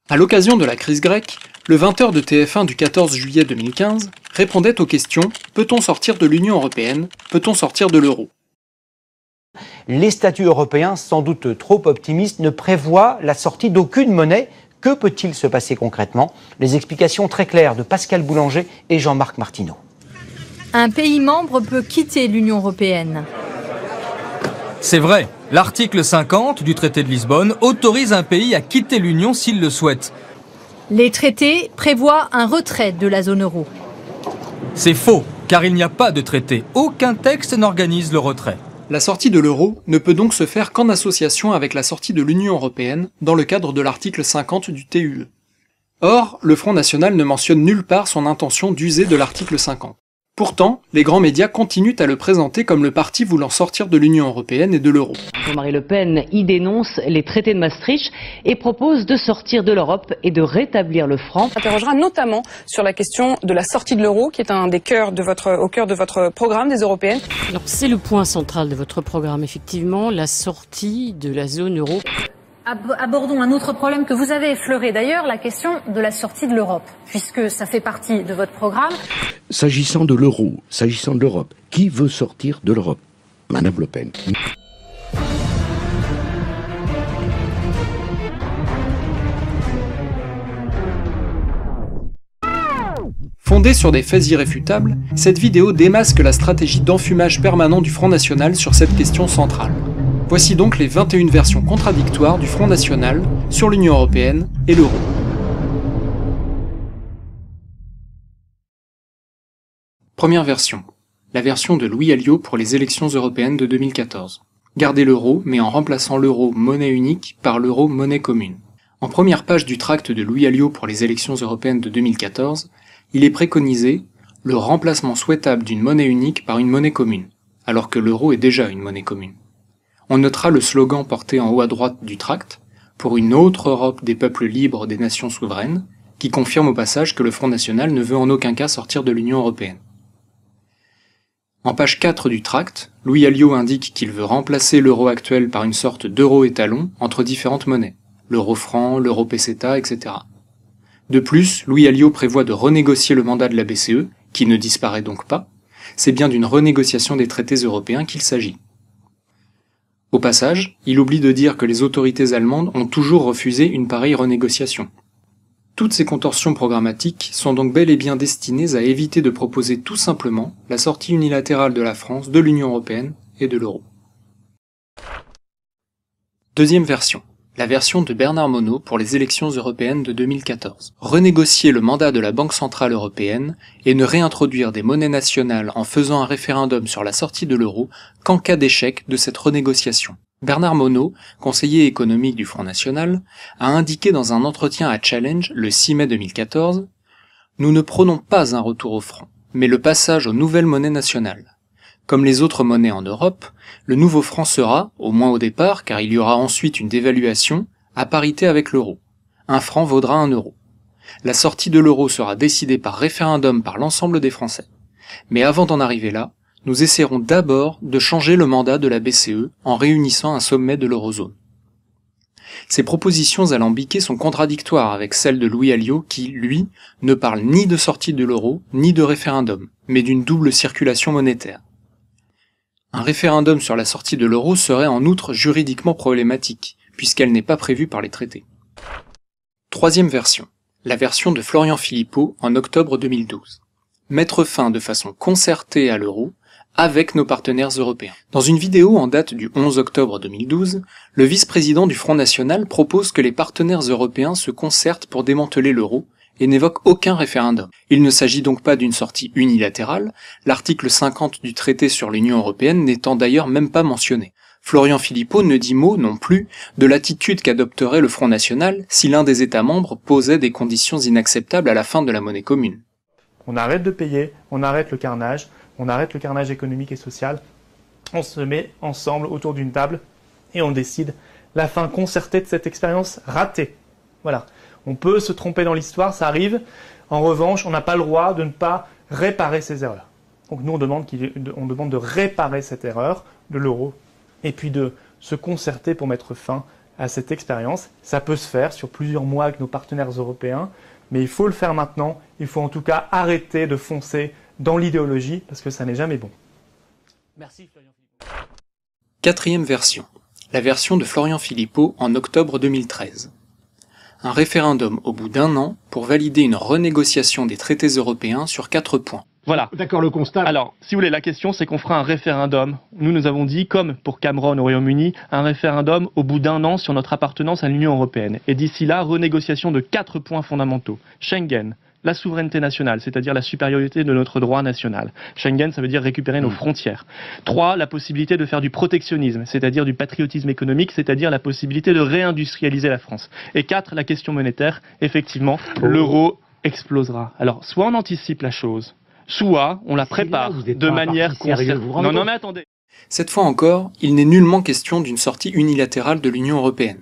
À l'occasion de la crise grecque, le 20h de TF1 du 14 juillet 2015 répondait aux questions « Peut-on sortir de l'Union européenne ? Peut-on sortir de l'euro ?» Les statuts européens, sans doute trop optimistes, ne prévoient la sortie d'aucune monnaie. Que peut-il se passer concrètement? Les explications très claires de Pascal Boulanger et Jean-Marc Martineau. Un pays membre peut quitter l'Union européenne. C'est vrai, l'article 50 du traité de Lisbonne autorise un pays à quitter l'Union s'il le souhaite. Les traités prévoient un retrait de la zone euro. C'est faux, car il n'y a pas de traité. Aucun texte n'organise le retrait. La sortie de l'euro ne peut donc se faire qu'en association avec la sortie de l'Union européenne dans le cadre de l'article 50 du TUE. Or, le Front National ne mentionne nulle part son intention d'user de l'article 50. Pourtant, les grands médias continuent à le présenter comme le parti voulant sortir de l'Union européenne et de l'euro. Jean-Marie Le Pen y dénonce les traités de Maastricht et propose de sortir de l'Europe et de rétablir le franc. On interrogera notamment sur la question de la sortie de l'euro, qui est au cœur de votre programme des Européennes. Alors c'est le point central de votre programme, effectivement, la sortie de la zone euro. Abordons un autre problème que vous avez effleuré d'ailleurs, la question de la sortie de l'Europe, puisque ça fait partie de votre programme. S'agissant de l'euro, s'agissant de l'Europe, qui veut sortir de l'Europe? Madame Le Pen. Fondée sur des faits irréfutables, cette vidéo démasque la stratégie d'enfumage permanent du Front National sur cette question centrale. Voici donc les 21 versions contradictoires du Front National sur l'Union européenne et l'euro. Première version. La version de Louis Alliot pour les élections européennes de 2014. Garder l'euro, mais en remplaçant l'euro monnaie unique par l'euro monnaie commune. En première page du tract de Louis Alliot pour les élections européennes de 2014, il est préconisé le remplacement souhaitable d'une monnaie unique par une monnaie commune, alors que l'euro est déjà une monnaie commune. On notera le slogan porté en haut à droite du tract, pour une autre Europe des peuples libres des nations souveraines, qui confirme au passage que le Front National ne veut en aucun cas sortir de l'Union européenne. En page 4 du tract, Louis Alliot indique qu'il veut remplacer l'euro actuel par une sorte d'euro étalon entre différentes monnaies, l'euro franc, l'euro peseta, etc. De plus, Louis Alliot prévoit de renégocier le mandat de la BCE, qui ne disparaît donc pas. C'est bien d'une renégociation des traités européens qu'il s'agit. Au passage, il oublie de dire que les autorités allemandes ont toujours refusé une pareille renégociation. Toutes ces contorsions programmatiques sont donc bel et bien destinées à éviter de proposer tout simplement la sortie unilatérale de la France de l'Union européenne et de l'euro. Deuxième version. La version de Bernard Monod pour les élections européennes de 2014. Renégocier le mandat de la Banque centrale européenne et ne réintroduire des monnaies nationales en faisant un référendum sur la sortie de l'euro qu'en cas d'échec de cette renégociation. Bernard Monod, conseiller économique du Front National, a indiqué dans un entretien à Challenge le 6 mai 2014 « Nous ne prônons pas un retour au franc, mais le passage aux nouvelles monnaies nationales. Comme les autres monnaies en Europe, le nouveau franc sera, au moins au départ, car il y aura ensuite une dévaluation, à parité avec l'euro. Un franc vaudra 1 euro. La sortie de l'euro sera décidée par référendum par l'ensemble des Français. Mais avant d'en arriver là, nous essaierons d'abord de changer le mandat de la BCE en réunissant un sommet de l'eurozone. Ces propositions alambiquées sont contradictoires avec celles de Louis Alliot qui, lui, ne parle ni de sortie de l'euro ni de référendum, mais d'une double circulation monétaire. Un référendum sur la sortie de l'euro serait en outre juridiquement problématique, puisqu'elle n'est pas prévue par les traités. Troisième version. La version de Florian Philippot en octobre 2012. Mettre fin de façon concertée à l'euro avec nos partenaires européens. Dans une vidéo en date du 11 octobre 2012, le vice-président du Front National propose que les partenaires européens se concertent pour démanteler l'euro et n'évoque aucun référendum. Il ne s'agit donc pas d'une sortie unilatérale, l'article 50 du traité sur l'Union européenne n'étant d'ailleurs même pas mentionné. Florian Philippot ne dit mot non plus de l'attitude qu'adopterait le Front National si l'un des États membres posait des conditions inacceptables à la fin de la monnaie commune. On arrête de payer, on arrête le carnage économique et social, on se met ensemble autour d'une table et on décide la fin concertée de cette expérience ratée. Voilà. On peut se tromper dans l'histoire, ça arrive. En revanche, on n'a pas le droit de ne pas réparer ces erreurs. Donc nous, on demande de réparer cette erreur de l'euro et puis de se concerter pour mettre fin à cette expérience. Ça peut se faire sur plusieurs mois avec nos partenaires européens, mais il faut le faire maintenant. Il faut en tout cas arrêter de foncer dans l'idéologie, parce que ça n'est jamais bon. Merci Florian Philippot. Quatrième version. La version de Florian Philippot en octobre 2013. Un référendum au bout d'un an pour valider une renégociation des traités européens sur 4 points. Voilà. D'accord, le constat. Alors, si vous voulez, la question, c'est qu'on fera un référendum. Nous avons dit, comme pour Cameron au Royaume-Uni, un référendum au bout d'un an sur notre appartenance à l'Union européenne. Et d'ici là, renégociation de 4 points fondamentaux. Schengen, la souveraineté nationale, c'est-à-dire la supériorité de notre droit national. Schengen, ça veut dire récupérer nos frontières. 3, la possibilité de faire du protectionnisme, c'est-à-dire du patriotisme économique, c'est-à-dire la possibilité de réindustrialiser la France. Et 4, la question monétaire, effectivement, l'euro explosera. Alors, soit on anticipe la chose, soit on la prépare de manière concertée. Non, mais attendez. Cette fois encore, il n'est nullement question d'une sortie unilatérale de l'Union européenne.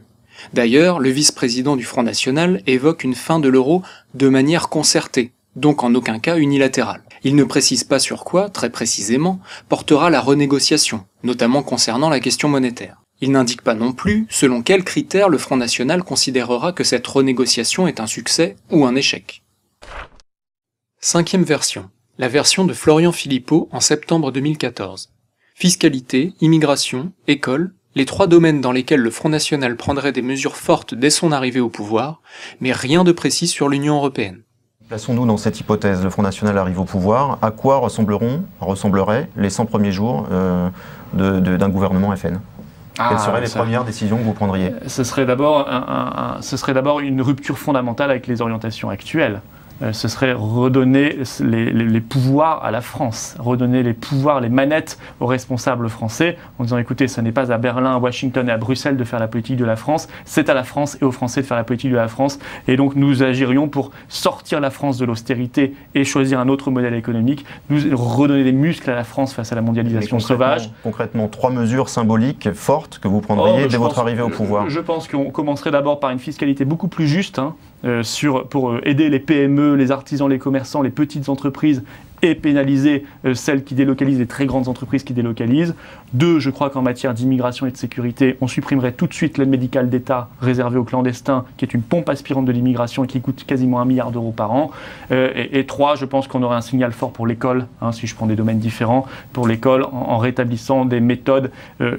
D'ailleurs, le vice-président du Front National évoque une fin de l'euro de manière concertée, donc en aucun cas unilatérale. Il ne précise pas sur quoi, très précisément, portera la renégociation, notamment concernant la question monétaire. Il n'indique pas non plus selon quels critères le Front National considérera que cette renégociation est un succès ou un échec. Cinquième version. La version de Florian Philippot en septembre 2014. Fiscalité, immigration, école, les 3 domaines dans lesquels le Front National prendrait des mesures fortes dès son arrivée au pouvoir, mais rien de précis sur l'Union européenne. Plaçons-nous dans cette hypothèse, le Front National arrive au pouvoir, à quoi ressembleraient les 100 premiers jours d'un gouvernement FN ? Quelles seraient les premières décisions que vous prendriez ? Ce serait d'abord une rupture fondamentale avec les orientations actuelles. Ce serait redonner les pouvoirs à la France, redonner les pouvoirs, les manettes aux responsables français, en disant écoutez, ce n'est pas à Berlin, à Washington et à Bruxelles de faire la politique de la France, c'est à la France et aux Français de faire la politique de la France. Et donc nous agirions pour sortir la France de l'austérité et choisir un autre modèle économique, nous redonner des muscles à la France face à la mondialisation sauvage. Concrètement, 3 mesures symboliques fortes que vous prendriez dès votre arrivée au pouvoir. Je pense qu'on commencerait d'abord par une fiscalité beaucoup plus juste, pour aider les PME, les artisans, les commerçants, les petites entreprises et pénaliser celles qui délocalisent, les très grandes entreprises qui délocalisent. 2, je crois qu'en matière d'immigration et de sécurité, on supprimerait tout de suite l'aide médicale d'État réservée aux clandestins, qui est une pompe aspirante de l'immigration et qui coûte quasiment 1 milliard d'euros par an. Et 3, je pense qu'on aurait un signal fort pour l'école, si je prends des domaines différents, pour l'école, en rétablissant des méthodes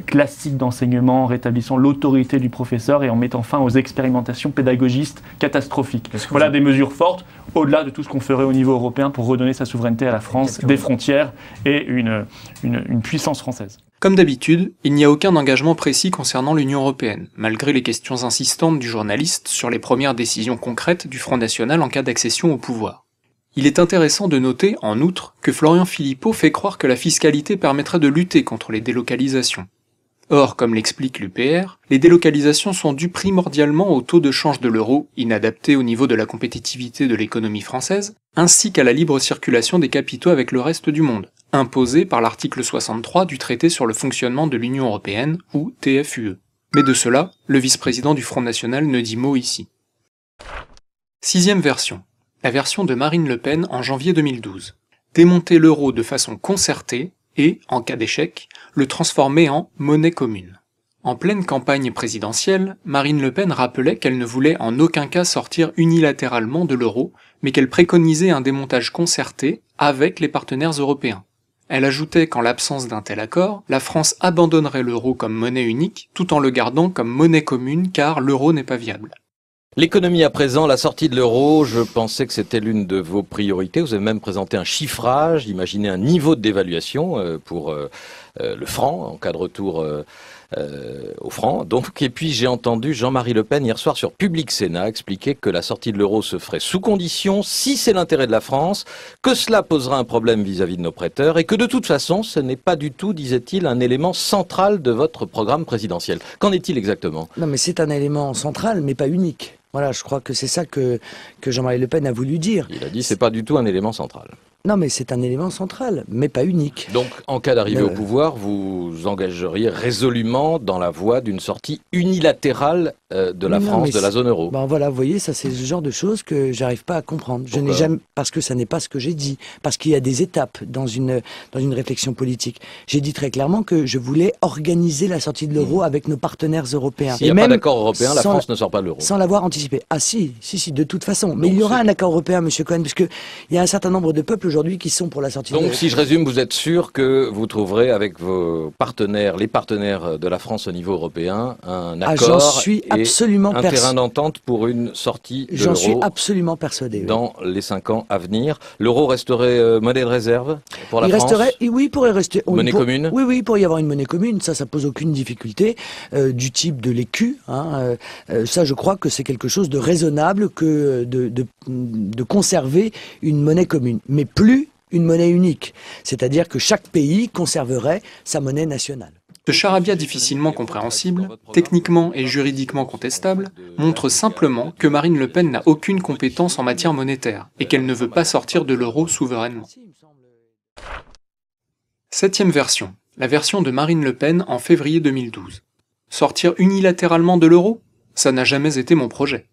classiques d'enseignement, en rétablissant l'autorité du professeur et en mettant fin aux expérimentations pédagogistes catastrophiques. Voilà des mesures fortes, au-delà de tout ce qu'on ferait au niveau européen pour redonner sa souveraineté à la France, des frontières et une puissance française. Comme d'habitude, il n'y a aucun engagement précis concernant l'Union européenne, malgré les questions insistantes du journaliste sur les premières décisions concrètes du Front National en cas d'accession au pouvoir. Il est intéressant de noter, en outre, que Florian Philippot fait croire que la fiscalité permettrait de lutter contre les délocalisations. Or, comme l'explique l'UPR, les délocalisations sont dues primordialement au taux de change de l'euro, inadapté au niveau de la compétitivité de l'économie française, ainsi qu'à la libre circulation des capitaux avec le reste du monde, imposée par l'article 63 du traité sur le fonctionnement de l'Union européenne, ou TFUE. Mais de cela, le vice-président du Front National ne dit mot ici. Sixième version. La version de Marine Le Pen en janvier 2012. Démonter l'euro de façon concertée, et, en cas d'échec, le transformer en monnaie commune. En pleine campagne présidentielle, Marine Le Pen rappelait qu'elle ne voulait en aucun cas sortir unilatéralement de l'euro, mais qu'elle préconisait un démontage concerté avec les partenaires européens. Elle ajoutait qu'en l'absence d'un tel accord, la France abandonnerait l'euro comme monnaie unique, tout en le gardant comme monnaie commune car l'euro n'est pas viable. L'économie à présent, la sortie de l'euro, je pensais que c'était l'une de vos priorités. Vous avez même présenté un chiffrage, imaginez un niveau de dévaluation pour le franc, en cas de retour au franc. Donc, et puis j'ai entendu Jean-Marie Le Pen hier soir sur Public Sénat expliquer que la sortie de l'euro se ferait sous condition, si c'est l'intérêt de la France, que cela posera un problème vis-à-vis de nos prêteurs et que de toute façon, ce n'est pas du tout, disait-il, un élément central de votre programme présidentiel. Qu'en est-il exactement? Non, mais c'est un élément central, mais pas unique. Voilà, je crois que c'est ça que Jean-Marie Le Pen a voulu dire. Il a dit c'est pas du tout un élément central. Non, mais c'est un élément central, mais pas unique. Donc, en cas d'arrivée au pouvoir, vous engageriez résolument dans la voie d'une sortie unilatérale de la France, de la zone euro. Ben voilà, vous voyez, ça c'est le genre de choses que j'arrive pas à comprendre. Je n'ai jamais, parce que ça n'est pas ce que j'ai dit, parce qu'il y a des étapes dans une réflexion politique. J'ai dit très clairement que je voulais organiser la sortie de l'euro avec nos partenaires européens. S'il n'y a pas d'accord européen, la France ne sort pas de l'euro. Sans l'avoir anticipé. Ah si, de toute façon. Mais il y aura un accord européen, Monsieur Cohen, parce que il y a un certain nombre de peuples aujourd'hui qui sont pour la sortie de l'euro. Donc, si je résume, vous êtes sûr que vous trouverez avec vos partenaires, les partenaires de la France au niveau européen, un accord j'en suis absolument et un terrain d'entente pour une sortie de l'euro. J'en suis absolument persuadé. Oui. Dans les 5 ans à venir, l'euro resterait monnaie de réserve pour la France. Oui, il pourrait rester monnaie commune. Oui, il pourrait y avoir une monnaie commune. Ça pose aucune difficulté du type de l'écu. Ça, je crois que c'est quelque chose de raisonnable que de conserver une monnaie commune, mais plus une monnaie unique. C'est-à-dire que chaque pays conserverait sa monnaie nationale. Ce charabia difficilement compréhensible, techniquement et juridiquement contestable, montre simplement que Marine Le Pen n'a aucune compétence en matière monétaire et qu'elle ne veut pas sortir de l'euro souverainement. 7e version, la version de Marine Le Pen en février 2012. Sortir unilatéralement de l'euro ? Ça n'a jamais été mon projet.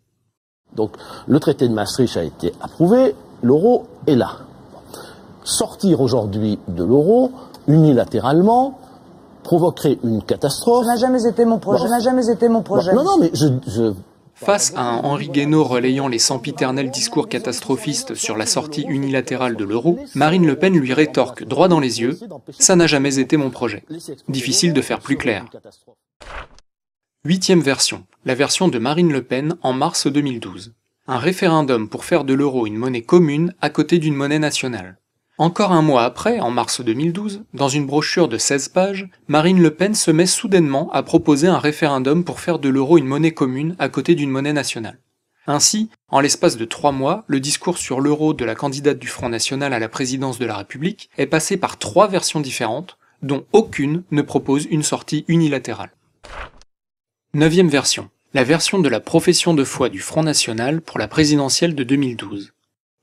Donc le traité de Maastricht a été approuvé, l'euro est là. Sortir aujourd'hui de l'euro unilatéralement provoquerait une catastrophe. Ça n'a jamais été mon projet. Non, mais Face à un Henri Guénaud relayant les sempiternels discours catastrophistes sur la sortie unilatérale de l'euro, Marine Le Pen lui rétorque droit dans les yeux « Ça n'a jamais été mon projet ». Difficile de faire plus clair. 8e version, la version de Marine Le Pen en mars 2012. Un référendum pour faire de l'euro une monnaie commune à côté d'une monnaie nationale. Encore un mois après, en mars 2012, dans une brochure de 16 pages, Marine Le Pen se met soudainement à proposer un référendum pour faire de l'euro une monnaie commune à côté d'une monnaie nationale. Ainsi, en l'espace de 3 mois, le discours sur l'euro de la candidate du Front National à la présidence de la République est passé par 3 versions différentes, dont aucune ne propose une sortie unilatérale. 9e version, la version de la profession de foi du Front National pour la présidentielle de 2012.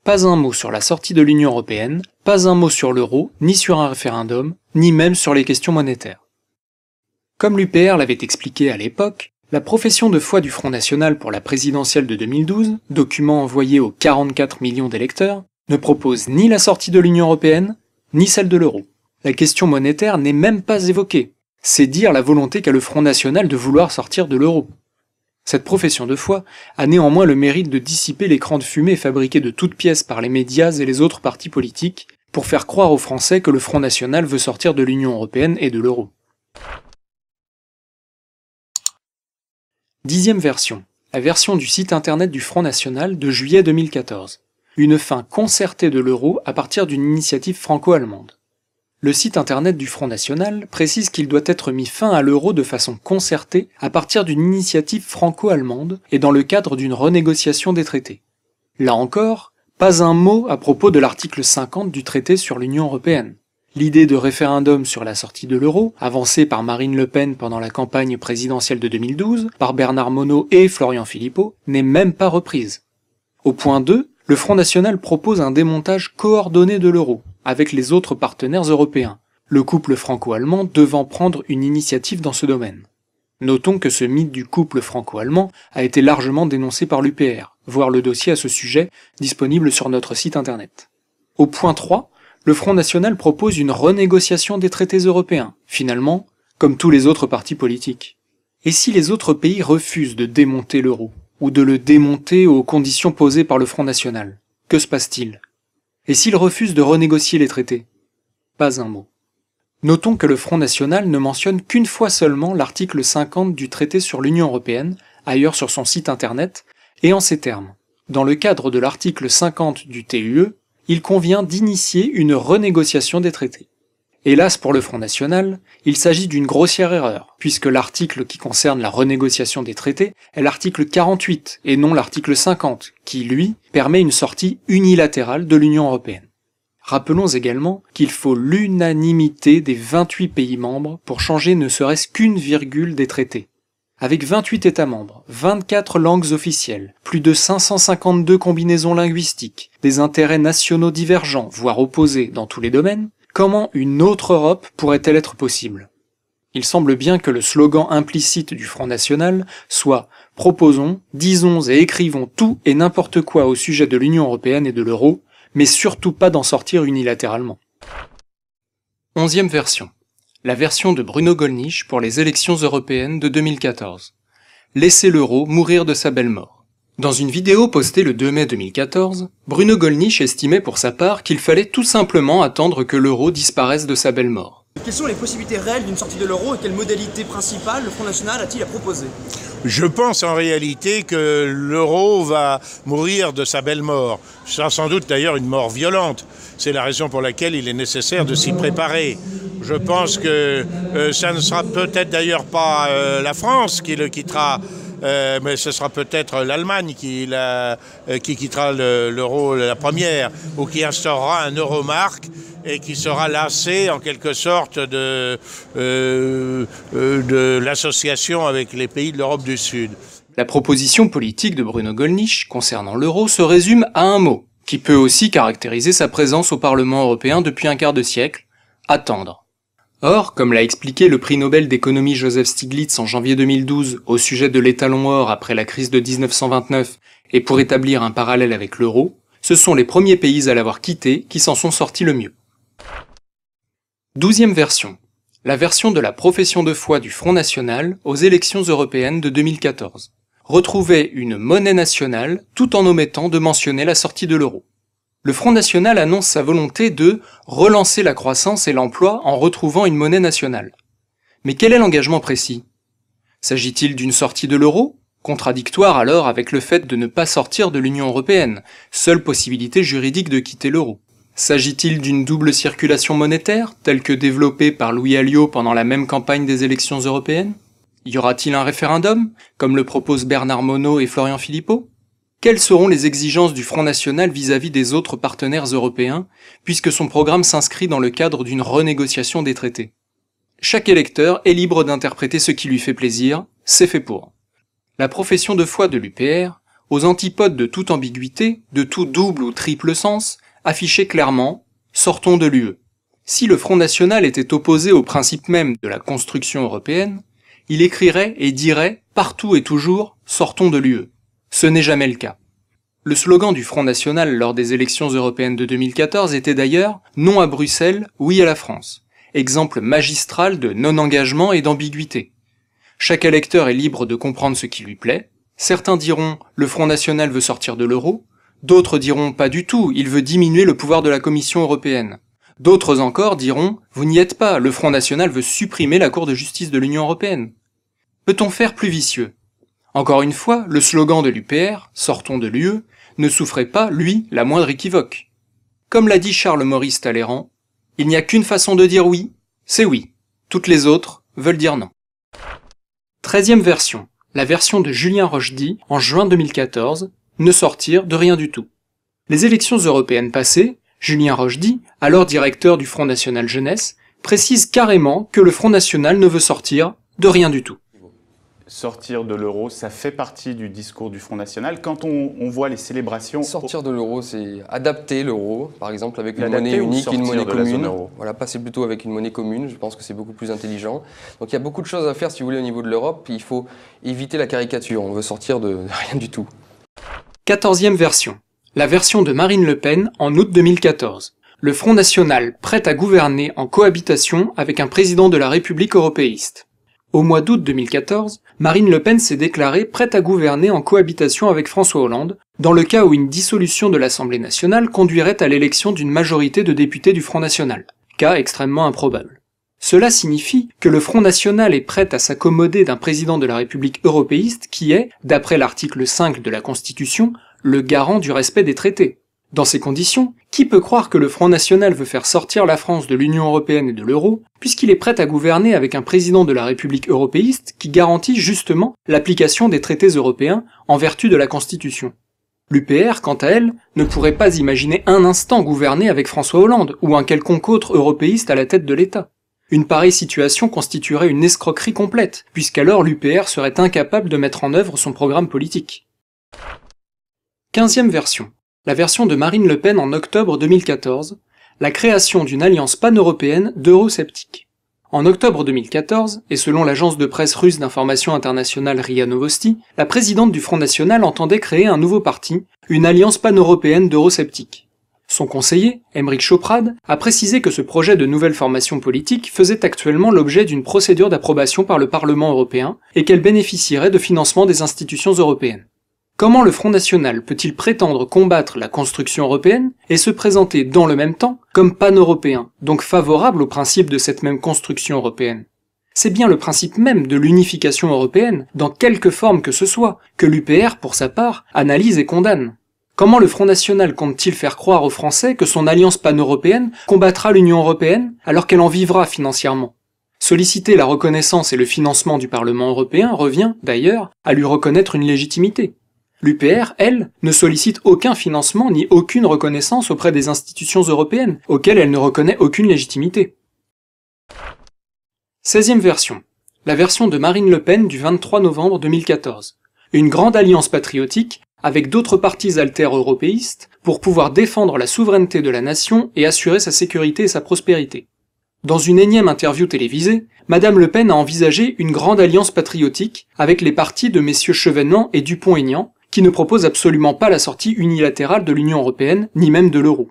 Pas un mot sur la sortie de l'Union européenne, pas un mot sur l'euro, ni sur un référendum, ni même sur les questions monétaires. Comme l'UPR l'avait expliqué à l'époque, la profession de foi du Front National pour la présidentielle de 2012, document envoyé aux 44 millions d'électeurs, ne propose ni la sortie de l'Union européenne, ni celle de l'euro. La question monétaire n'est même pas évoquée. C'est dire la volonté qu'a le Front National de vouloir sortir de l'euro. Cette profession de foi a néanmoins le mérite de dissiper l'écran de fumée fabriqué de toutes pièces par les médias et les autres partis politiques pour faire croire aux Français que le Front National veut sortir de l'Union européenne et de l'euro. 10e version, la version du site internet du Front National de juillet 2014. Une fin concertée de l'euro à partir d'une initiative franco-allemande. Le site internet du Front National précise qu'il doit être mis fin à l'euro de façon concertée à partir d'une initiative franco-allemande et dans le cadre d'une renégociation des traités. Là encore, pas un mot à propos de l'article 50 du traité sur l'Union européenne. L'idée de référendum sur la sortie de l'euro, avancée par Marine Le Pen pendant la campagne présidentielle de 2012, par Bernard Monod et Florian Philippot, n'est même pas reprise. Au point 2, le Front National propose un démontage coordonné de l'euro, avec les autres partenaires européens, le couple franco-allemand devant prendre une initiative dans ce domaine. Notons que ce mythe du couple franco-allemand a été largement dénoncé par l'UPR, voir le dossier à ce sujet disponible sur notre site internet. Au point 3, le Front National propose une renégociation des traités européens, finalement, comme tous les autres partis politiques. Et si les autres pays refusent de démonter l'euro, ou de le démonter aux conditions posées par le Front National, que se passe-t-il ? Et s'ils refusent de renégocier les traités ? Pas un mot. Notons que le Front National ne mentionne qu'une fois seulement l'article 50 du traité sur l'Union européenne, ailleurs sur son site internet, et en ces termes. Dans le cadre de l'article 50 du TUE, il convient d'initier une renégociation des traités. Hélas pour le Front National, il s'agit d'une grossière erreur, puisque l'article qui concerne la renégociation des traités est l'article 48 et non l'article 50, qui, lui, permet une sortie unilatérale de l'Union européenne. Rappelons également qu'il faut l'unanimité des 28 pays membres pour changer ne serait-ce qu'une virgule des traités. Avec 28 États membres, 24 langues officielles, plus de 552 combinaisons linguistiques, des intérêts nationaux divergents, voire opposés dans tous les domaines, comment une autre Europe pourrait-elle être possible ? Il semble bien que le slogan implicite du Front National soit « Proposons, disons et écrivons tout et n'importe quoi au sujet de l'Union européenne et de l'euro, mais surtout pas d'en sortir unilatéralement. 11e version. La version de Bruno Gollnisch pour les élections européennes de 2014. Laissez l'euro mourir de sa belle mort. Dans une vidéo postée le 2 mai 2014, Bruno Gollnisch estimait pour sa part qu'il fallait tout simplement attendre que l'euro disparaisse de sa belle mort. Quelles sont les possibilités réelles d'une sortie de l'euro et quelle modalité principale le Front National a-t-il à proposer? Je pense en réalité que l'euro va mourir de sa belle mort. Ce sera sans doute d'ailleurs une mort violente. C'est la raison pour laquelle il est nécessaire de s'y préparer. Je pense que ça ne sera peut-être d'ailleurs pas la France qui le quittera, mais ce sera peut-être l'Allemagne qui quittera l'euro la première, ou qui instaurera un euro-marque et qui sera lassé en quelque sorte de l'association avec les pays de l'Europe du Sud. La proposition politique de Bruno Gollnisch concernant l'euro se résume à un mot, qui peut aussi caractériser sa présence au Parlement européen depuis un quart de siècle, attendre. Or, comme l'a expliqué le prix Nobel d'économie Joseph Stiglitz en janvier 2012 au sujet de l'étalon or après la crise de 1929 et pour établir un parallèle avec l'euro, ce sont les premiers pays à l'avoir quitté qui s'en sont sortis le mieux. 12e version. La version de la profession de foi du Front National aux élections européennes de 2014. Retrouver une monnaie nationale tout en omettant de mentionner la sortie de l'euro. Le Front National annonce sa volonté de relancer la croissance et l'emploi en retrouvant une monnaie nationale. Mais quel est l'engagement précis? S'agit-il d'une sortie de l'euro? Contradictoire alors avec le fait de ne pas sortir de l'Union européenne, seule possibilité juridique de quitter l'euro. S'agit-il d'une double circulation monétaire, telle que développée par Louis Alliot pendant la même campagne des élections européennes? Y aura-t-il un référendum, comme le proposent Bernard Monod et Florian Philippot? Quelles seront les exigences du Front National vis-à-vis des autres partenaires européens, puisque son programme s'inscrit dans le cadre d'une renégociation des traités? Chaque électeur est libre d'interpréter ce qui lui fait plaisir, c'est fait pour. La profession de foi de l'UPR, aux antipodes de toute ambiguïté, de tout double ou triple sens, affichait clairement « Sortons de l'UE ». Si le Front National était opposé au principe même de la construction européenne, il écrirait et dirait partout et toujours « Sortons de l'UE ». Ce n'est jamais le cas. Le slogan du Front National lors des élections européennes de 2014 était d'ailleurs « Non à Bruxelles, oui à la France », exemple magistral de non-engagement et d'ambiguïté. Chaque électeur est libre de comprendre ce qui lui plaît. Certains diront « Le Front National veut sortir de l'euro », d'autres diront « Pas du tout, il veut diminuer le pouvoir de la Commission européenne ». D'autres encore diront « Vous n'y êtes pas, le Front National veut supprimer la Cour de justice de l'Union européenne ». Peut-on faire plus vicieux? Encore une fois, le slogan de l'UPR, « Sortons de l'UE », ne souffrait pas, lui, la moindre équivoque. Comme l'a dit Charles-Maurice Talleyrand, « Il n'y a qu'une façon de dire oui, c'est oui. Toutes les autres veulent dire non ». 13e version, la version de Julien Rochdy en juin 2014, ne sortir de rien du tout. Les élections européennes passées, Julien Rochdy, alors directeur du Front National Jeunesse, précise carrément que le Front National ne veut sortir de rien du tout. Sortir de l'euro, ça fait partie du discours du Front National. Quand on voit les célébrations... Sortir de l'euro, c'est adapter l'euro, par exemple avec une monnaie unique et une monnaie commune. Voilà, passer plutôt avec une monnaie commune, je pense que c'est beaucoup plus intelligent. Donc il y a beaucoup de choses à faire, si vous voulez, au niveau de l'Europe. Il faut éviter la caricature, on veut sortir de rien du tout. 14e version, la version de Marine Le Pen en août 2014. Le Front National prêt à gouverner en cohabitation avec un président de la République européiste. Au mois d'août 2014, Marine Le Pen s'est déclarée prête à gouverner en cohabitation avec François Hollande, dans le cas où une dissolution de l'Assemblée nationale conduirait à l'élection d'une majorité de députés du Front National, cas extrêmement improbable. Cela signifie que le Front National est prêt à s'accommoder d'un président de la République européiste qui est, d'après l'article 5 de la Constitution, le garant du respect des traités. Dans ces conditions, qui peut croire que le Front National veut faire sortir la France de l'Union européenne et de l'euro, puisqu'il est prêt à gouverner avec un président de la République européiste qui garantit justement l'application des traités européens en vertu de la Constitution? L'UPR, quant à elle, ne pourrait pas imaginer un instant gouverner avec François Hollande ou un quelconque autre européiste à la tête de l'État. Une pareille situation constituerait une escroquerie complète, puisqu'alors l'UPR serait incapable de mettre en œuvre son programme politique. 15e version. La version de Marine Le Pen en octobre 2014, la création d'une alliance pan-européenne d'eurosceptiques. En octobre 2014, et selon l'agence de presse russe d'information internationale RIA Novosti, la présidente du Front National entendait créer un nouveau parti, une alliance pan-européenne d'eurosceptiques. Son conseiller, Aymeric Choprade, a précisé que ce projet de nouvelle formation politique faisait actuellement l'objet d'une procédure d'approbation par le Parlement européen et qu'elle bénéficierait de financement des institutions européennes. Comment le Front National peut-il prétendre combattre la construction européenne et se présenter dans le même temps comme pan-européen, donc favorable au principe de cette même construction européenne? C'est bien le principe même de l'unification européenne, dans quelque forme que ce soit, que l'UPR, pour sa part, analyse et condamne. Comment le Front National compte-t-il faire croire aux Français que son alliance pan-européenne combattra l'Union européenne alors qu'elle en vivra financièrement? Solliciter la reconnaissance et le financement du Parlement européen revient, d'ailleurs, à lui reconnaître une légitimité. L'UPR, elle, ne sollicite aucun financement ni aucune reconnaissance auprès des institutions européennes, auxquelles elle ne reconnaît aucune légitimité. 16e version. La version de Marine Le Pen du 23 novembre 2014. Une grande alliance patriotique, avec d'autres partis alter-européistes, pour pouvoir défendre la souveraineté de la nation et assurer sa sécurité et sa prospérité. Dans une énième interview télévisée, Madame Le Pen a envisagé une grande alliance patriotique avec les partis de messieurs Chevènement et Dupont-Aignan, qui ne propose absolument pas la sortie unilatérale de l'Union européenne, ni même de l'euro.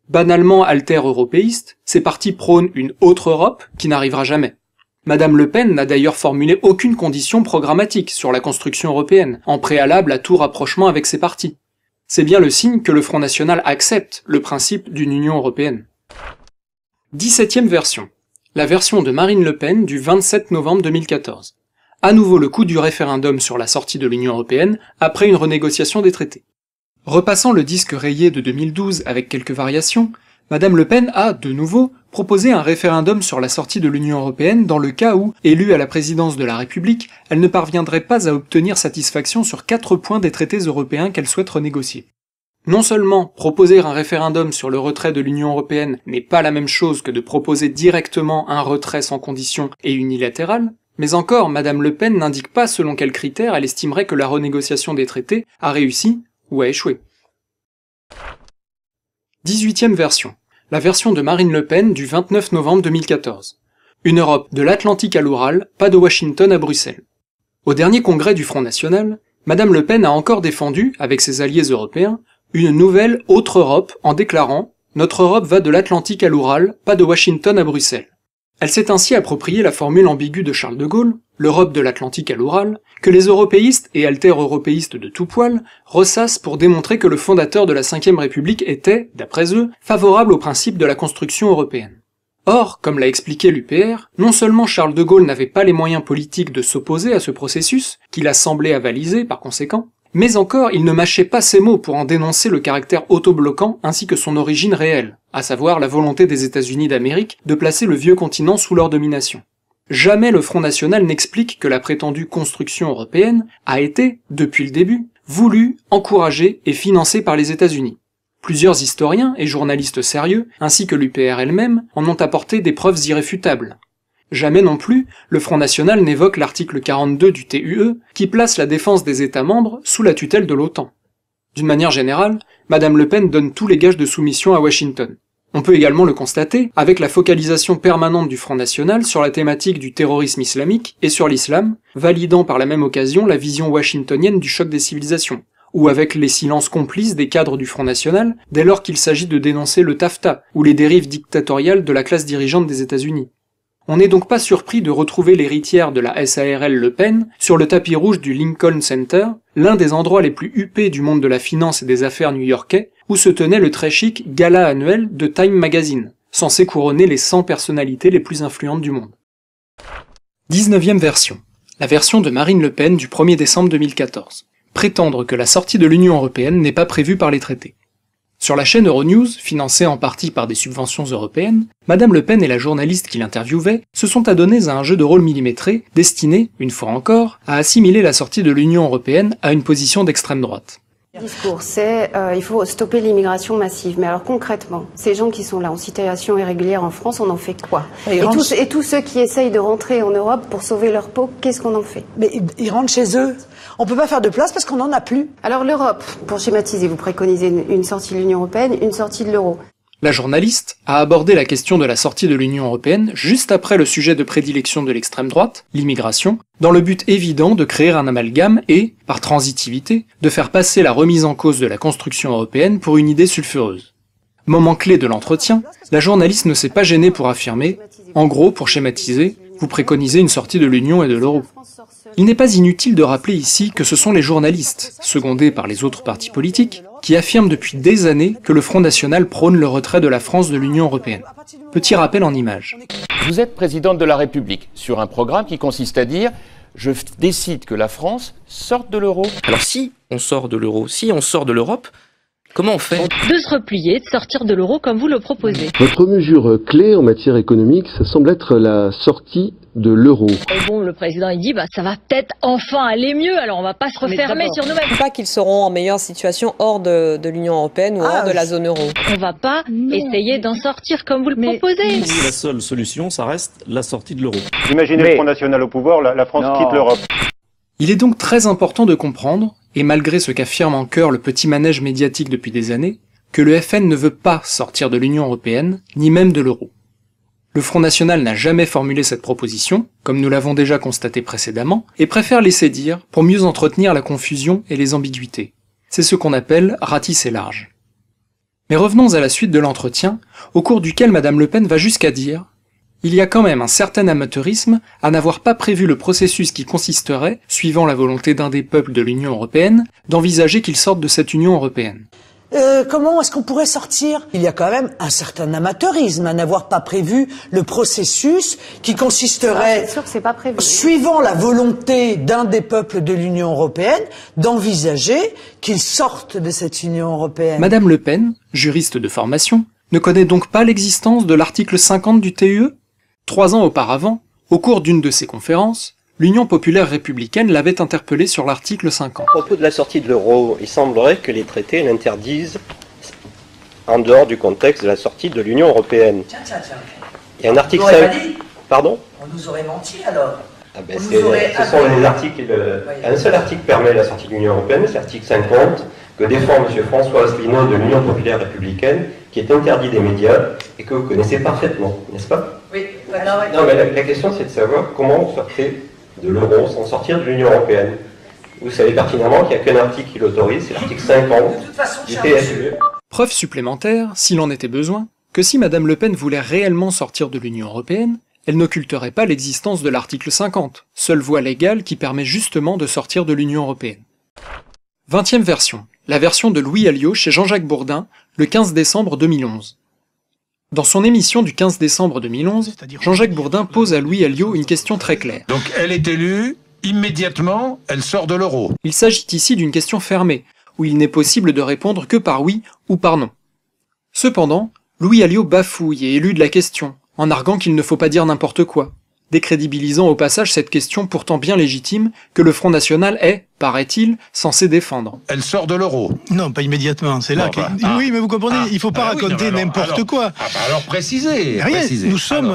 Banalement alter-européiste, ces partis prônent une autre Europe qui n'arrivera jamais. Madame Le Pen n'a d'ailleurs formulé aucune condition programmatique sur la construction européenne, en préalable à tout rapprochement avec ces partis. C'est bien le signe que le Front National accepte le principe d'une Union européenne. 17e version. La version de Marine Le Pen du 27 novembre 2014. À nouveau le coup du référendum sur la sortie de l'Union européenne après une renégociation des traités. Repassant le disque rayé de 2012 avec quelques variations, Madame Le Pen a, de nouveau, proposé un référendum sur la sortie de l'Union européenne dans le cas où, élue à la présidence de la République, elle ne parviendrait pas à obtenir satisfaction sur 4 points des traités européens qu'elle souhaite renégocier. Non seulement proposer un référendum sur le retrait de l'Union européenne n'est pas la même chose que de proposer directement un retrait sans condition et unilatéral, mais encore, Madame Le Pen n'indique pas selon quels critères elle estimerait que la renégociation des traités a réussi ou a échoué. 18e version. La version de Marine Le Pen du 29 novembre 2014. Une Europe de l'Atlantique à l'Oural, pas de Washington à Bruxelles. Au dernier congrès du Front National, Madame Le Pen a encore défendu, avec ses alliés européens, une nouvelle autre Europe en déclarant « Notre Europe va de l'Atlantique à l'Oural, pas de Washington à Bruxelles ». Elle s'est ainsi approprié la formule ambiguë de Charles de Gaulle, l'Europe de l'Atlantique à l'Oural, que les européistes et alter-européistes de tout poil ressassent pour démontrer que le fondateur de la Ve République était, d'après eux, favorable au principe de la construction européenne. Or, comme l'a expliqué l'UPR, non seulement Charles de Gaulle n'avait pas les moyens politiques de s'opposer à ce processus, qu'il a semblé avaliser par conséquent, mais encore il ne mâchait pas ses mots pour en dénoncer le caractère autobloquant ainsi que son origine réelle, à savoir la volonté des États-Unis d'Amérique de placer le vieux continent sous leur domination. Jamais le Front National n'explique que la prétendue construction européenne a été, depuis le début, voulue, encouragée et financée par les États-Unis. Plusieurs historiens et journalistes sérieux, ainsi que l'UPR elle-même, en ont apporté des preuves irréfutables. Jamais non plus, le Front National n'évoque l'article 42 du TUE, qui place la défense des États membres sous la tutelle de l'OTAN. D'une manière générale, Madame Le Pen donne tous les gages de soumission à Washington. On peut également le constater avec la focalisation permanente du Front National sur la thématique du terrorisme islamique et sur l'islam, validant par la même occasion la vision washingtonienne du choc des civilisations, ou avec les silences complices des cadres du Front National dès lors qu'il s'agit de dénoncer le TAFTA ou les dérives dictatoriales de la classe dirigeante des États-Unis. On n'est donc pas surpris de retrouver l'héritière de la SARL Le Pen sur le tapis rouge du Lincoln Center, l'un des endroits les plus huppés du monde de la finance et des affaires new-yorkais, où se tenait le très chic gala annuel de Time Magazine, censé couronner les 100 personnalités les plus influentes du monde. 19e version. La version de Marine Le Pen du 1er décembre 2014. Prétendre que la sortie de l'Union européenne n'est pas prévue par les traités. Sur la chaîne Euronews, financée en partie par des subventions européennes, Madame Le Pen et la journaliste qui l'interviewait se sont adonnés à un jeu de rôle millimétré destiné, une fois encore, à assimiler la sortie de l'Union européenne à une position d'extrême droite. Le discours, c'est il faut stopper l'immigration massive. Mais alors concrètement, ces gens qui sont là en situation irrégulière en France, on en fait quoi ? Et tous ceux qui essayent de rentrer en Europe pour sauver leur peau, qu'est-ce qu'on en fait ? Mais ils rentrent chez eux. On peut pas faire de place parce qu'on n'en a plus. Alors l'Europe, pour schématiser, vous préconisez une sortie de l'Union européenne, une sortie de l'euro. La journaliste a abordé la question de la sortie de l'Union européenne juste après le sujet de prédilection de l'extrême droite, l'immigration, dans le but évident de créer un amalgame et, par transitivité, de faire passer la remise en cause de la construction européenne pour une idée sulfureuse. Moment clé de l'entretien, la journaliste ne s'est pas gênée pour affirmer, en gros, pour schématiser, vous préconisez une sortie de l'Union et de l'euro. Il n'est pas inutile de rappeler ici que ce sont les journalistes, secondés par les autres partis politiques, qui affirment depuis des années que le Front National prône le retrait de la France de l'Union européenne. Petit rappel en images. Vous êtes présidente de la République sur un programme qui consiste à dire « Je décide que la France sorte de l'euro ». Alors si on sort de l'euro, si on sort de l'Europe, comment on fait? De se replier, de sortir de l'euro comme vous le proposez. Votre mesure clé en matière économique, ça semble être la sortie de l'euro. Et bon, le président il dit ça va peut-être enfin aller mieux, alors on va pas se refermer sur nous-mêmes. Pas qu'ils seront en meilleure situation hors de l'Union européenne ou hors de la zone euro. On va pas essayer d'en sortir comme vous le proposez. La seule solution, ça reste la sortie de l'euro. Imaginez le Front National au pouvoir, la France quitte l'Europe. Il est donc très important de comprendre, et malgré ce qu'affirme en chœur le petit manège médiatique depuis des années, que le FN ne veut pas sortir de l'Union européenne, ni même de l'euro. Le Front National n'a jamais formulé cette proposition, comme nous l'avons déjà constaté précédemment, et préfère laisser dire pour mieux entretenir la confusion et les ambiguïtés. C'est ce qu'on appelle ratisser large. Mais revenons à la suite de l'entretien, au cours duquel Madame Le Pen va jusqu'à dire « Il y a quand même un certain amateurisme à n'avoir pas prévu le processus qui consisterait, suivant la volonté d'un des peuples de l'Union européenne, d'envisager qu'ils sortent de cette Union européenne. » Comment est-ce qu'on pourrait sortir? Il y a quand même un certain amateurisme à n'avoir pas prévu le processus qui consisterait, sûr que c'est pas prévu. Suivant la volonté d'un des peuples de l'Union européenne, d'envisager qu'ils sortent de cette Union européenne. Madame Le Pen, juriste de formation, ne connaît donc pas l'existence de l'article 50 du TUE? 3 ans auparavant, au cours d'une de ses conférences, l'Union populaire républicaine l'avait interpellé sur l'article 50. À propos de la sortie de l'euro, il semblerait que les traités l'interdisent en dehors du contexte de la sortie de l'Union européenne. Tiens. Il y a un article 5... Pardon? On nous aurait menti alors. Ce sont les articles... Un seul article permet la sortie de l'Union européenne, c'est l'article 50, que défend M. François Asselineau de l'Union populaire républicaine, qui est interdit des médias et que vous connaissez parfaitement, n'est-ce pas? Oui. Non, mais la question c'est de savoir comment on sortait de l'euro sans sortir de l'Union européenne. Vous savez pertinemment qu'il n'y a qu'un article qui l'autorise, c'est l'article 50 du TSUE. Preuve supplémentaire, s'il en était besoin, que si Madame Le Pen voulait réellement sortir de l'Union européenne, elle n'occulterait pas l'existence de l'article 50, seule voie légale qui permet justement de sortir de l'Union européenne. 20e version, la version de Louis Alliot chez Jean-Jacques Bourdin, le 15 décembre 2011. Dans son émission du 15 décembre 2011, Jean-Jacques Bourdin pose à Louis Alliot une question très claire. Donc elle est élue, immédiatement, elle sort de l'euro. Il s'agit ici d'une question fermée, où il n'est possible de répondre que par oui ou par non. Cependant, Louis Alliot bafouille et élude la question, en arguant qu'il ne faut pas dire n'importe quoi, décrédibilisant au passage cette question pourtant bien légitime que le Front National est, paraît-il, censé défendre. Elle sort de l'euro. Non, pas immédiatement, c'est là Oui, mais vous comprenez, il ne faut pas raconter n'importe quoi. Alors précisez. Rien,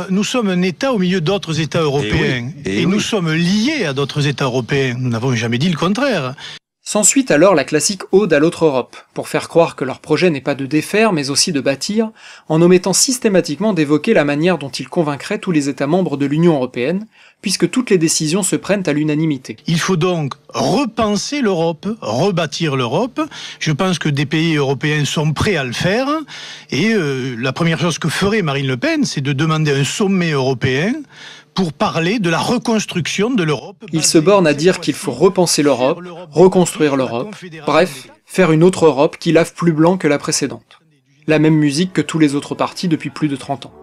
nous sommes un État au milieu d'autres États européens. Et nous sommes liés à d'autres États européens. Nous n'avons jamais dit le contraire. S'ensuit alors la classique ode à l'autre Europe, pour faire croire que leur projet n'est pas de défaire, mais aussi de bâtir, en omettant systématiquement d'évoquer la manière dont ils convaincraient tous les États membres de l'Union européenne, puisque toutes les décisions se prennent à l'unanimité. Il faut donc repenser l'Europe, rebâtir l'Europe. Je pense que des pays européens sont prêts à le faire. Et la première chose que ferait Marine Le Pen, c'est de demander un sommet européen pour parler de la reconstruction de l'Europe. Il se borne à dire qu'il faut repenser l'Europe, reconstruire l'Europe, bref, faire une autre Europe qui lave plus blanc que la précédente. La même musique que tous les autres partis depuis plus de 30 ans.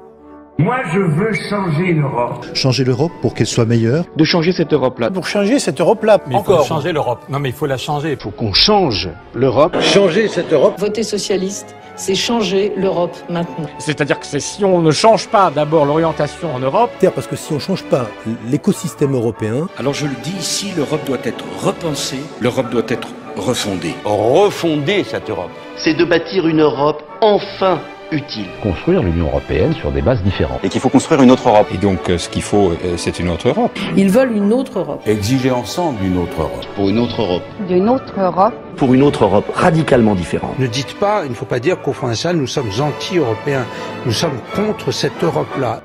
Moi, je veux changer l'Europe. Changer l'Europe pour qu'elle soit meilleure. De changer cette Europe-là. Pour changer cette Europe-là. Mais encore. Il faut changer l'Europe. Non, mais il faut la changer. Il faut qu'on change l'Europe. Changer cette Europe. Voter socialiste, c'est changer l'Europe maintenant. C'est-à-dire que si on ne change pas d'abord l'orientation en Europe... Parce que si on ne change pas l'écosystème européen... Alors je le dis ici, l'Europe doit être repensée, l'Europe doit être refondée. Refonder cette Europe. C'est de bâtir une Europe enfin utile. Construire l'Union européenne sur des bases différentes. Et qu'il faut construire une autre Europe. Et donc ce qu'il faut, c'est une autre Europe. Ils veulent une autre Europe. Exiger ensemble une autre Europe. Pour une autre Europe. D'une autre Europe. Pour une autre Europe radicalement différente. Ne dites pas, il ne faut pas dire qu'au Front National, nous sommes anti-européens. Nous sommes contre cette Europe-là.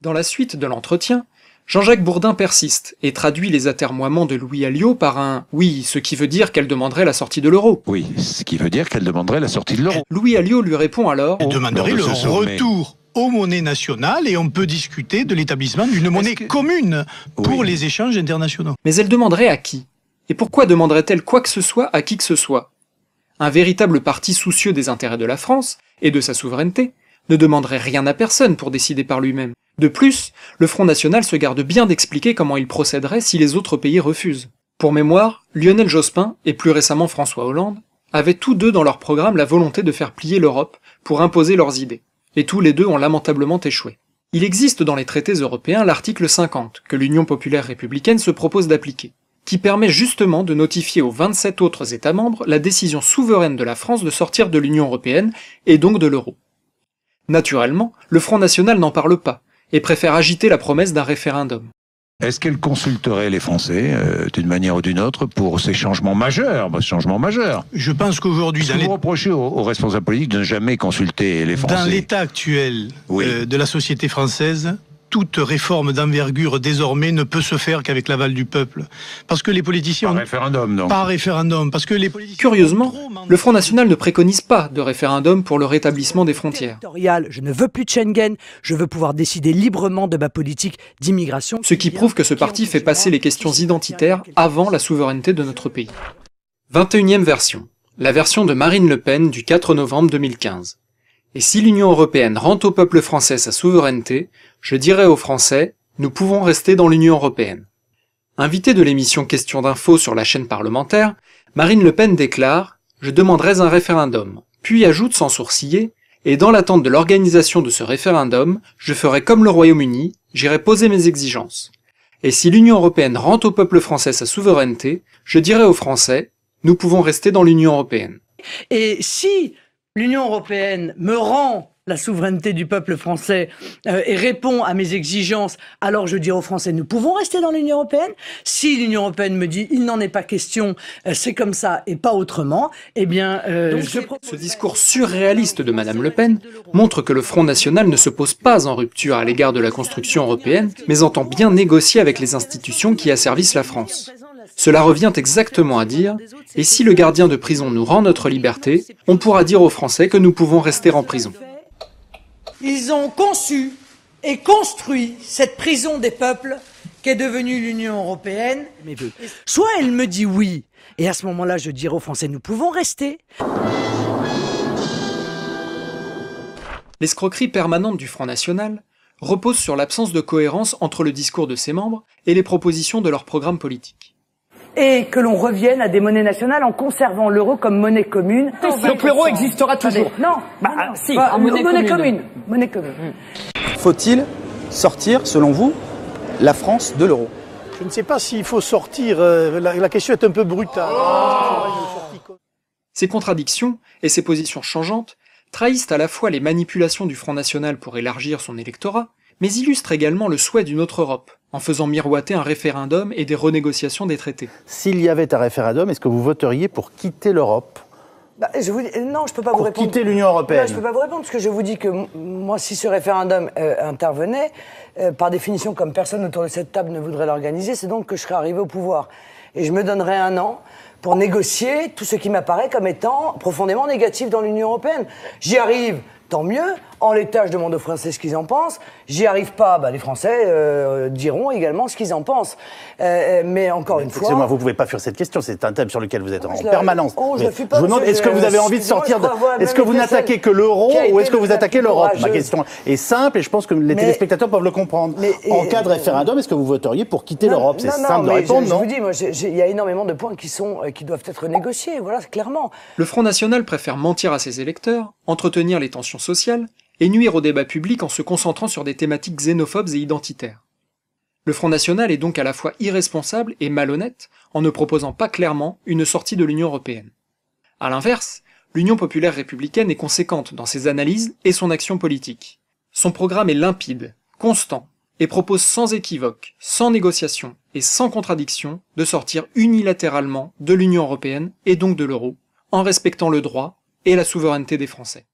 Dans la suite de l'entretien, Jean-Jacques Bourdin persiste et traduit les atermoiements de Louis Alliot par un « oui », ce qui veut dire qu'elle demanderait la sortie de l'euro. Oui, ce qui veut dire qu'elle demanderait la sortie de l'euro. Louis Alliot lui répond alors « Elle demanderait le retour aux monnaies nationales et on peut discuter de l'établissement d'une monnaie commune pour les échanges internationaux. » Mais elle demanderait à qui? Et pourquoi demanderait-elle quoi que ce soit à qui que ce soit? Un véritable parti soucieux des intérêts de la France et de sa souveraineté ne demanderait rien à personne pour décider par lui-même. De plus, le Front National se garde bien d'expliquer comment il procéderait si les autres pays refusent. Pour mémoire, Lionel Jospin, et plus récemment François Hollande, avaient tous deux dans leur programme la volonté de faire plier l'Europe pour imposer leurs idées. Et tous les deux ont lamentablement échoué. Il existe dans les traités européens l'article 50, que l'Union populaire républicaine se propose d'appliquer, qui permet justement de notifier aux 27 autres États membres la décision souveraine de la France de sortir de l'Union européenne, et donc de l'euro. Naturellement, le Front National n'en parle pas, et préfère agiter la promesse d'un référendum. Est-ce qu'elle consulterait les Français, d'une manière ou d'une autre, pour ces changements majeurs, Je pense qu'aujourd'hui... Vous reprochez aux responsables politiques de ne jamais consulter les Français. Dans l'état actuel de la société française, toute réforme d'envergure désormais ne peut se faire qu'avec l'aval du peuple. Parce que les politiciens... Par référendum, donc. Par référendum, parce que les politiciens... Curieusement, le Front National ne préconise pas de référendum pour le rétablissement des frontières. Je ne veux plus de Schengen, je veux pouvoir décider librement de ma politique d'immigration. Ce qui prouve que ce parti fait passer les questions identitaires avant la souveraineté de notre pays. 21e version. La version de Marine Le Pen du 4 novembre 2015. Et si l'Union européenne rend au peuple français sa souveraineté, je dirais aux Français, nous pouvons rester dans l'Union européenne. Invitée de l'émission Question d'info sur la chaîne parlementaire, Marine Le Pen déclare « Je demanderai un référendum », puis ajoute sans sourciller « Et dans l'attente de l'organisation de ce référendum, je ferai comme le Royaume-Uni, j'irai poser mes exigences. Et si l'Union européenne rend au peuple français sa souveraineté, je dirai aux Français, nous pouvons rester dans l'Union européenne. » Et si l'Union européenne me rend la souveraineté du peuple français et répond à mes exigences, alors je dirai aux Français, nous pouvons rester dans l'Union européenne. Si l'Union européenne me dit, il n'en est pas question, c'est comme ça et pas autrement, eh bien... Ce discours surréaliste de Madame Le Pen montre que le Front National ne se pose pas en rupture à l'égard de la construction européenne, mais entend bien négocier avec les institutions qui asservissent la France. Cela revient exactement à dire « Et si le gardien de prison nous rend notre liberté, on pourra dire aux Français que nous pouvons rester en prison. » Ils ont conçu et construit cette prison des peuples qu'est devenue l'Union européenne. Soit elle me dit oui, et à ce moment-là, je dirai aux Français, nous pouvons rester. L'escroquerie permanente du Front National repose sur l'absence de cohérence entre le discours de ses membres et les propositions de leur programme politique. Et que l'on revienne à des monnaies nationales en conservant l'euro comme monnaie commune. Donc l'euro existera toujours. Non, si, monnaie commune. Monnaie commune. Faut-il sortir, selon vous, la France de l'euro? Je ne sais pas s'il faut sortir, la question est un peu brutale. Ces contradictions et ces positions changeantes trahissent à la fois les manipulations du Front National pour élargir son électorat, mais illustrent également le souhait d'une autre Europe, en faisant miroiter un référendum et des renégociations des traités. S'il y avait un référendum, est-ce que vous voteriez pour quitter l'Europe? Non, je peux pas vous répondre. Pour quitter l'Union européenne? Non, je peux pas vous répondre, parce que je vous dis que moi, si ce référendum intervenait, par définition, comme personne autour de cette table ne voudrait l'organiser, c'est donc que je serais arrivé au pouvoir. Et je me donnerais un an pour négocier tout ce qui m'apparaît comme étant profondément négatif dans l'Union européenne. J'y arrive, tant mieux. En l'état, je demande aux Français ce qu'ils en pensent. J'y arrive pas, les Français diront également ce qu'ils en pensent. Mais encore une fois... Excusez-moi, vous pouvez pas fuir cette question, c'est un thème sur lequel vous êtes en permanence. Je vous demande, est-ce que vous avez envie de sortir de... Est-ce que vous n'attaquez que l'euro ou est-ce que vous attaquez l'Europe? Ma question est simple et je pense que les téléspectateurs peuvent le comprendre. En cas de référendum, est-ce que vous voteriez pour quitter l'Europe? C'est simple de répondre, non? Je vous dis, moi, il y a énormément de points qui doivent être négociés, voilà, clairement. Le Front National préfère mentir à ses électeurs, entretenir les tensions sociales, et nuire au débat public en se concentrant sur des thématiques xénophobes et identitaires. Le Front National est donc à la fois irresponsable et malhonnête en ne proposant pas clairement une sortie de l'Union européenne. À l'inverse, L'Union populaire républicaine est conséquente dans ses analyses et son action politique. Son programme est limpide, constant, et propose sans équivoque, sans négociation et sans contradiction de sortir unilatéralement de l'Union européenne et donc de l'euro, en respectant le droit et la souveraineté des Français.